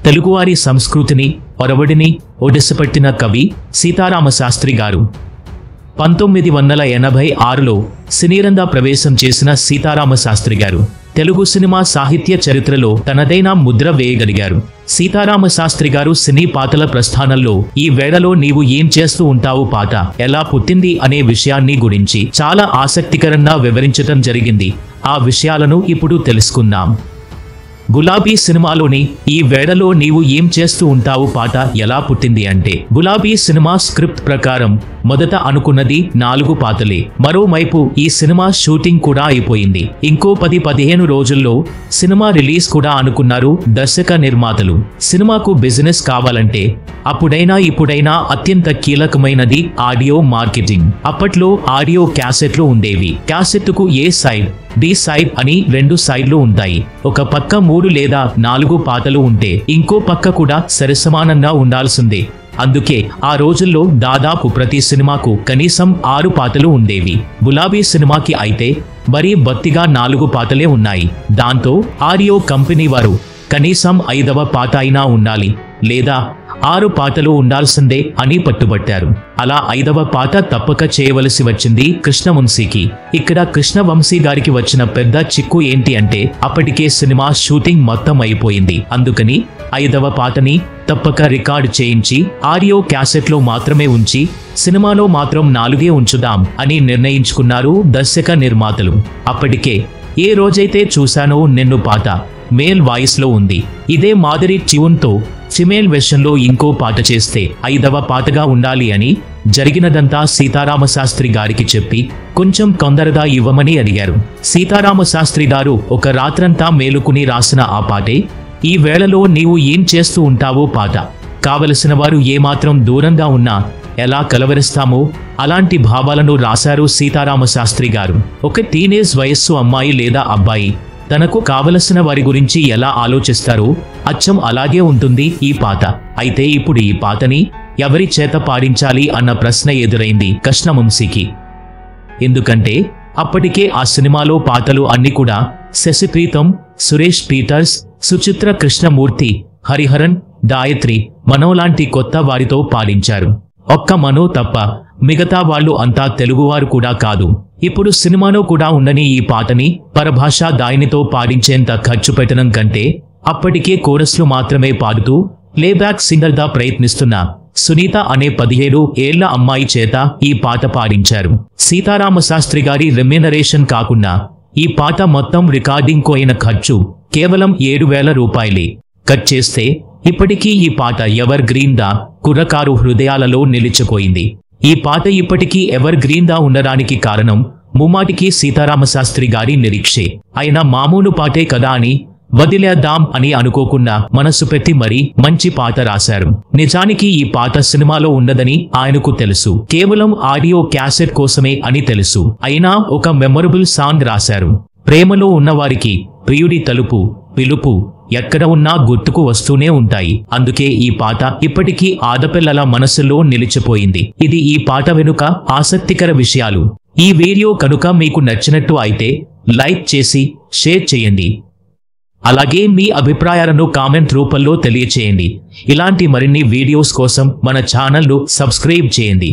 తెలుగువారి సంస్కృతిని ఒరవడిని ఒడిసిపట్టిన కవి సీతారామ శాస్త్రి గారు 1986లో సినీరంగ ప్రవేశం చేసిన సీతారామ శాస్త్రి గారు తెలుగు సినిమా సాహిత్య చరిత్రలో తనదైన ముద్ర వేయగలిగారు. సీతారామ శాస్త్రి గారు సినీ పాటల ప్రస్థానంలో ఈ వేళలో నీవు ఏం చేస్తూ ఉంటావు పాట ఎలా పుట్టింది అనే విషయాన్ని గురించి చాలా ఆసక్తికరంగా వివరించటం జరిగింది. ఆ విషయాలను ఇప్పుడు తెలుసుకుందాం. గులాబీ సినిమాలోని ఈ వేళలో నీవు ఏం చేస్తూ ఉంటావు పాట ఎలా పుట్టింది అంటే, గులాబీ సినిమా స్క్రిప్ట్ ప్రకారం మొదట అనుకున్నది 4 పాటలే. మరోవైపు ఈ సినిమా షూటింగ్ కూడా అయిపోయింది. ఇంకో 10-15 రోజుల్లో సినిమా రిలీజ్ కూడా అనుకున్నారు దర్శక నిర్మాతలు. సినిమాకు బిజినెస్ కావాలంటే అప్పుడైనా ఇప్పుడైనా అత్యంత కీలకమైనది ఆడియో మార్కెటింగ్. అప్పట్లో ఆడియో క్యాసెట్లు ఉండేవి. క్యాసెట్కు ఏ సైడ్ బి సైడ్ అని 2 సైడ్లు ఉంటాయి. ఒక పక్క 3 లేదా 4 పాటలు ఉంటే ఇంకో పక్క కూడా సరిసమానంగా ఉండాల్సిందే. అందుకే ఆ రోజుల్లో దాదాపు ప్రతి సినిమాకు కనీసం 6 పాటలు ఉండేవి. గులాబీ సినిమాకి అయితే మరీ బొత్తిగా 4 పాటలే ఉన్నాయి. దాంతో ఆడియో కంపెనీ వారు కనీసం 5వ పాట అయినా ఉండాలి లేదా 6 పాటలు ఉండాల్సిందే అని పట్టుబట్టారు. అలా 5వ పాట తప్పక చేయవలసి వచ్చింది కృష్ణవంశీకి. ఇక్కడ కృష్ణవంశీ గారికి వచ్చిన పెద్ద చిక్కు ఏంటి అంటే, అప్పటికే సినిమా షూటింగ్ మొత్తం అయిపోయింది. అందుకని 5వ పాటని తప్పక రికార్డు చేయించి ఆడియో క్యాసెట్లో మాత్రమే ఉంచి సినిమాలో మాత్రం 4 ఉంచుదాం అని నిర్ణయించుకున్నారు దర్శక నిర్మాతలు. అప్పటికే ఏ రోజైతే చూశానో నిన్ను పాట మేల్ వాయిస్ లో ఉంది. ఇదే మాదిరి ట్యూన్తో ఫిమేల్ వెర్షన్లో ఇంకో పాట చేస్తే 5వ పాటగా ఉండాలి అని జరిగినదంతా సీతారామ శాస్త్రి గారికి చెప్పి కొంచెం తొందరగా ఇవ్వమని అడిగారు. సీతారామ శాస్త్రి గారు ఒక రాత్రంతా మేలుకుని రాసిన ఆ పాటే ఈ వేళలో నీవు ఏం చేస్తూ ఉంటావో పాట. కావలసిన వారు ఏమాత్రం దూరంగా ఉన్నా ఎలా కలవరిస్తామో అలాంటి భావాలను రాశారు సీతారామ శాస్త్రి గారు. ఒక టీనేజ్ వయస్సు అమ్మాయి లేదా అబ్బాయి తనకు కావలసిన వారి గురించి ఎలా ఆలోచిస్తారో అచ్చం అలాగే ఉంటుంది ఈ పాట. అయితే ఇప్పుడు ఈ పాటని ఎవరి చేత పాడించాలి అన్న ప్రశ్న ఎదురైంది కృష్ణవంశీకి. ఎందుకంటే అప్పటికే ఆ సినిమాలో పాటలు అన్ని కూడా శశిప్రీతం, సురేష్ పీటర్స్, సుచిత్ర కృష్ణమూర్తి, హరిహరన్, గాయత్రి, మనో లాంటి కొత్త వారితో పాడించారు. ఒక్క మనో తప్ప మిగతా వాళ్ళు అంతా తెలుగువారు కూడా కాదు. ఇప్పుడు సినిమాలో కూడా ఉండని ఈ పాటని పరభాషా గాయనితో పాడించేంత ఖర్చు పెట్టడం కంటే అప్పటికే కోరస్లు మాత్రమే పాడుతూ ప్లేబ్యాక్ సింగర్గా ప్రయత్నిస్తున్న సునీత అనే 17 ఏళ్ల అమ్మాయి చేత ఈ పాట పాడించారు. సీతారామ శాస్త్రి గారి రెమ్యూనరేషన్ కాకుండా ఈ పాట మొత్తం రికార్డింగ్ కు అయిన ఖర్చు కేవలం 7,000 రూపాయలే. కట్ చేస్తే ఇప్పటికీ ఈ పాట ఎవర్ గ్రీన్ దా కుర్రకారు హృదయాలలో నిలిచిపోయింది. ఈ పాట ఇప్పటికీ ఎవర్ గ్రీన్ దా ఉండడానికి కారణం ముమ్మాటికి సీతారామ శాస్త్రి గారి నిరీక్షే. ఆయన మామూలు పాటే కదా అని వదిలేద్దాం అని అనుకోకుండా మనసు పెట్టి మరీ మంచి పాట రాశారు. నిజానికి ఈ పాట సినిమాలో ఉండదని ఆయనకు తెలుసు. కేవలం ఆడియో క్యాసెట్ కోసమే అని తెలుసు. అయినా ఒక మెమొరబుల్ సాంగ్ రాశారు. ప్రేమలో ఉన్నవారికి ప్రియుడి తలుపు పిలుపు ఎక్కడ ఉన్నా గుర్తుకు వస్తూనే ఉంటాయి. అందుకే ఈ పాట ఇప్పటికీ ఆడపిల్లల మనసులో నిలిచిపోయింది. ఇది ఈ పాట వెనుక ఆసక్తికర విషయాలు. ఈ వీడియో కనుక మీకు నచ్చినట్టు అయితే లైక్ చేసి షేర్ చేయండి. అలాగే మీ అభిప్రాయాలను కామెంట్ రూపంలో తెలియచేయండి. ఇలాంటి మరిన్ని వీడియోస్ కోసం మన ఛానల్ను సబ్స్క్రైబ్ చేయండి.